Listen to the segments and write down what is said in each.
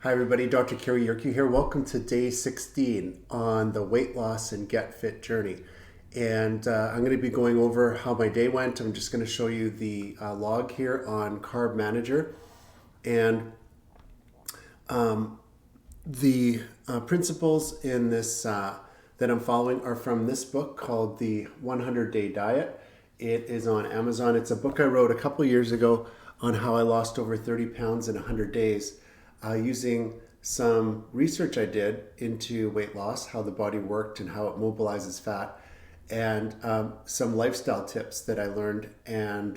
Hi everybody, Dr. Kerry Yerke here. Welcome to day 16 on the weight loss and get fit journey. And I'm going to be going over how my day went. I'm just going to show you the log here on Carb Manager. And the principles in this that I'm following are from this book called The 100 Day Diet. It is on Amazon. It's a book I wrote a couple years ago on how I lost over 30 pounds in 100 days using some research I did into weight loss, how the body worked and how it mobilizes fat, and some lifestyle tips that I learned, and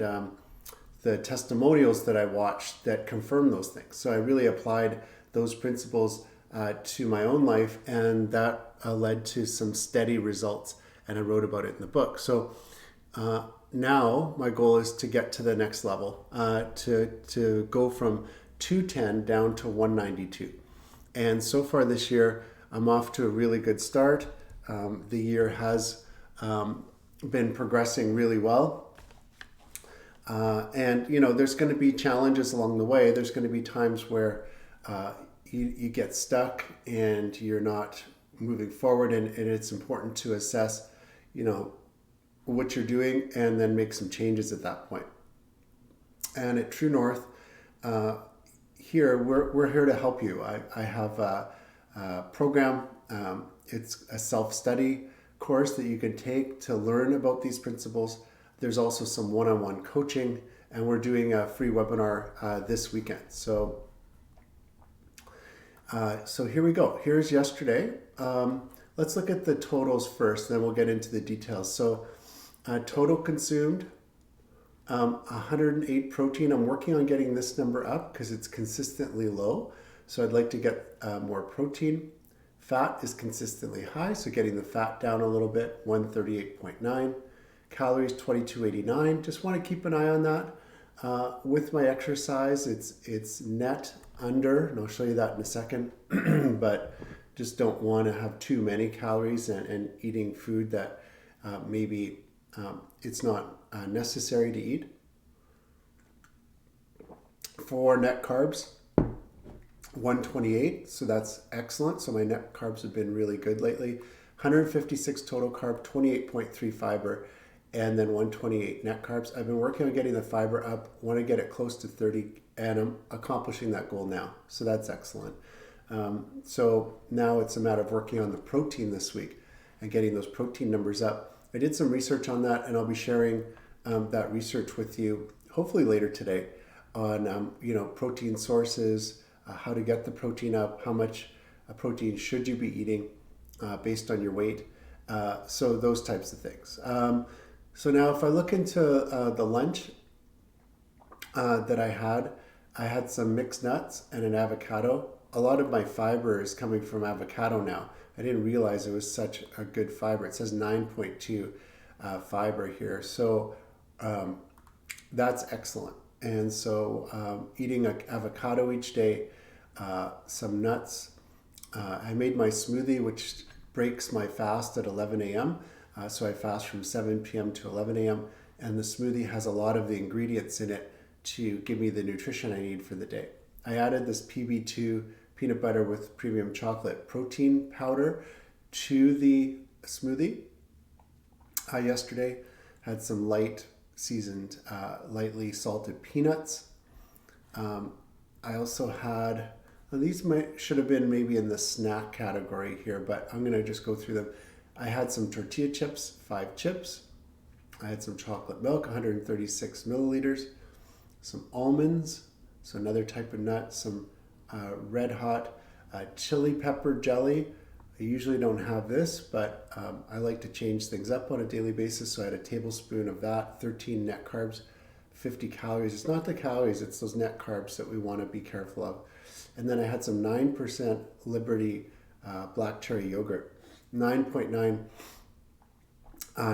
the testimonials that I watched that confirm those things. So I really applied those principles to my own life, and that led to some steady results, and I wrote about it in the book. So now my goal is to get to the next level, to go from 210 down to 192. And so far this year, I'm off to a really good start. The year has been progressing really well. And there's going to be challenges along the way. There's going to be times where you get stuck and you're not moving forward, and it's important to assess, what you're doing and then make some changes at that point. And at True North, here we're here to help you. I have a program. It's a self-study course that you can take to learn about these principles. There's also some one-on-one coaching, and we're doing a free webinar this weekend. So here we go. Here's yesterday. Let's look at the totals first, then we'll get into the details. So total consumed, 108 protein. I'm working on getting this number up because it's consistently low. So I'd like to get more protein. Fat is consistently high, so getting the fat down a little bit, 138.9. Calories, 2289. Just want to keep an eye on that. With my exercise, it's net under, and I'll show you that in a second, but just don't want to have too many calories and eating food that maybe it's not necessary to eat. For net carbs, 128, so that's excellent. So my net carbs have been really good lately. 156 total carb, 28.3 fiber, and then 128 net carbs. I've been working on getting the fiber up. Want to get it close to 30, and I'm accomplishing that goal now. So that's excellent. So now it's a matter of working on the protein this week and getting those protein numbers up. I did some research on that, and I'll be sharing that research with you hopefully later today on protein sources, how to get the protein up, how much protein should you be eating based on your weight, so those types of things. So now if I look into the lunch that I had some mixed nuts and an avocado. A lot of my fiber is coming from avocado now. I didn't realize it was such a good fiber. It says 9.2 fiber here. So that's excellent. And so eating an avocado each day, some nuts. I made my smoothie, which breaks my fast at 11 a.m. So I fast from 7 p.m. to 11 a.m. And the smoothie has a lot of the ingredients in it to give me the nutrition I need for the day. I added this PB2 peanut butter with premium chocolate protein powder to the smoothie. Yesterday had some light seasoned, lightly salted peanuts. I also had, these should have been maybe in the snack category here, but I'm going to just go through them. I had some tortilla chips, 5 chips. I had some chocolate milk, 136 milliliters. Some almonds, so another type of nut. Some red hot chili pepper jelly. I usually don't have this, but I like to change things up on a daily basis. So I had a tablespoon of that, 13 net carbs, 50 calories. It's not the calories, it's those net carbs that we want to be careful of. And then I had some 9% Liberty black cherry yogurt, 9.9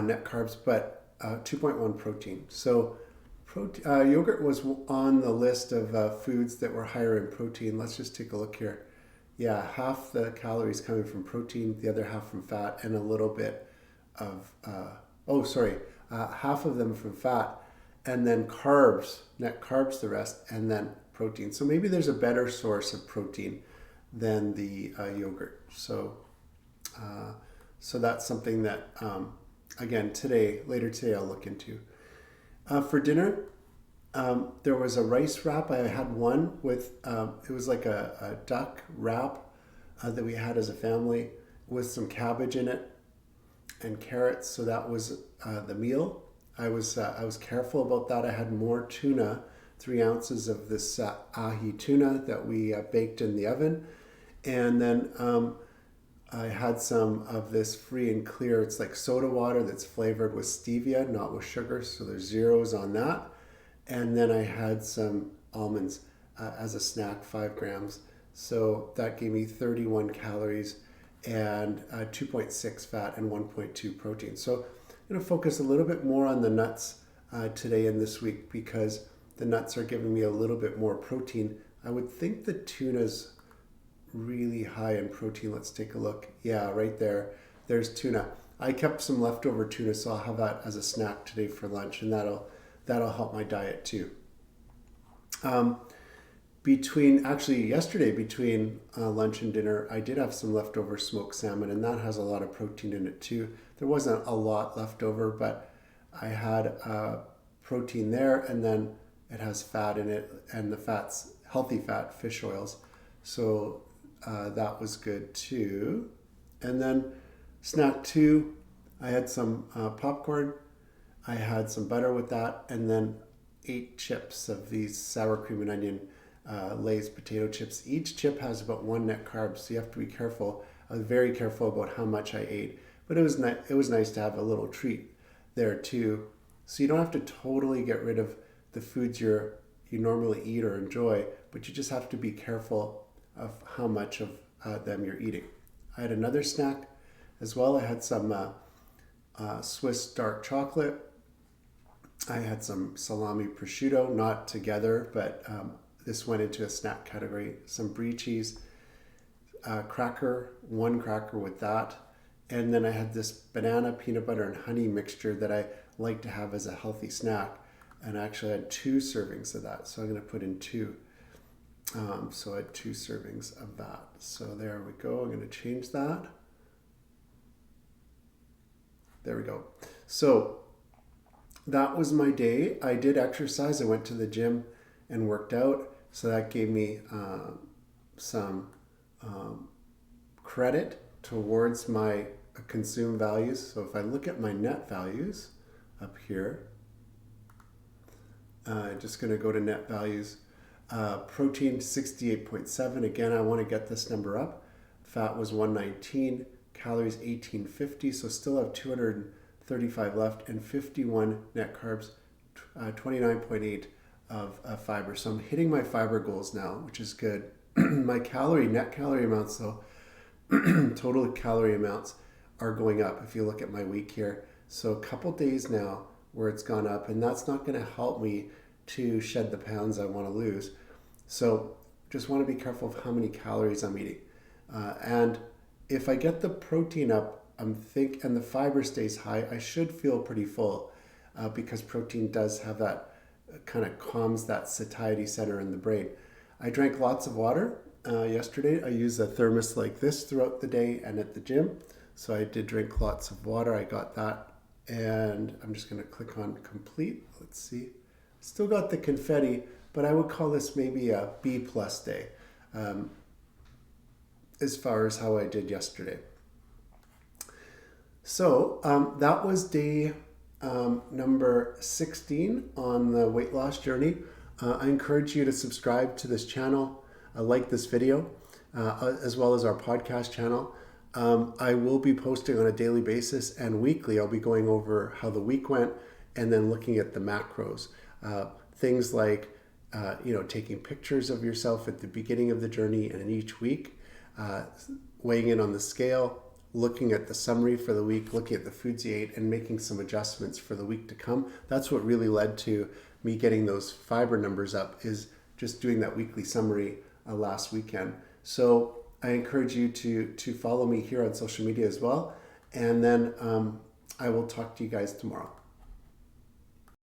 net carbs, but 2.1 protein. So yogurt was on the list of foods that were higher in protein. Let's just take a look here. Yeah, half the calories coming from protein, the other half from fat, and a little bit of, half of them from fat, and then carbs, net carbs the rest, and then protein. So maybe there's a better source of protein than the yogurt. So that's something that, again, later today, I'll look into. For dinner, there was a rice wrap. I had one with, it was like a duck wrap that we had as a family with some cabbage in it and carrots. So that was the meal. I was careful about that. I had more tuna, 3 ounces of this ahi tuna that we baked in the oven. And then I had some of this free and clear, it's like soda water that's flavored with stevia, not with sugar. So there's zeros on that. And then I had some almonds as a snack, 5 grams. So that gave me 31 calories and 2.6 fat and 1.2 protein. So I'm going to focus a little bit more on the nuts today and this week because the nuts are giving me a little bit more protein. I would think the tuna's really high in protein. Let's take a look. Yeah, right there. There's tuna. I kept some leftover tuna, so I'll have that as a snack today for lunch, and that'll help my diet too. Yesterday between lunch and dinner, I did have some leftover smoked salmon, and that has a lot of protein in it too. There wasn't a lot left over, but I had protein there, and then it has fat in it, and the fat's healthy fat, fish oils. So that was good too. And then snack 2, I had some popcorn. I had some butter with that, and then 8 chips of these sour cream and onion Lay's potato chips. Each chip has about 1 net carb, so you have to be careful. I was very careful about how much I ate, but it was nice to have a little treat there too. So you don't have to totally get rid of the foods you normally eat or enjoy, but you just have to be careful of how much of them you're eating. I had another snack as well. I had some Swiss dark chocolate. I had some salami prosciutto, not together, but this went into a snack category. Some brie cheese, cracker, 1 cracker with that. And then I had this banana, peanut butter, and honey mixture that I like to have as a healthy snack. And I actually had 2 servings of that. So I'm going to put in 2. So I had 2 servings of that. So there we go. I'm going to change that. There we go. So that was my day. I did exercise. I went to the gym and worked out. So that gave me some credit towards my consume values. So if I look at my net values up here, just going to go to net values. Protein 68.7. Again, I want to get this number up. Fat was 119. Calories 1850. So still have 235 left, and 51 net carbs, 29.8 of fiber. So I'm hitting my fiber goals now, which is good. My net calorie amounts though, total calorie amounts are going up if you look at my week here. So a couple days now where it's gone up, and that's not going to help me to shed the pounds I want to lose. So just want to be careful of how many calories I'm eating. And if I get the protein up, and the fiber stays high, I should feel pretty full because protein does have that kind of calms that satiety center in the brain. I drank lots of water yesterday. I use a thermos like this throughout the day and at the gym. So I did drink lots of water. I got that. And I'm just going to click on complete. Let's see. Still got the confetti, but I would call this maybe a B+ day as far as how I did yesterday. So that was day number 16 on the weight loss journey. I encourage you to subscribe to this channel, like this video, as well as our podcast channel. I will be posting on a daily basis, and weekly I'll be going over how the week went and then looking at the macros. Things like taking pictures of yourself at the beginning of the journey and in each week, weighing in on the scale, looking at the summary for the week, looking at the foods you ate, and making some adjustments for the week to come. That's what really led to me getting those fiber numbers up, is just doing that weekly summary last weekend. So I encourage you to follow me here on social media as well. And then I will talk to you guys tomorrow.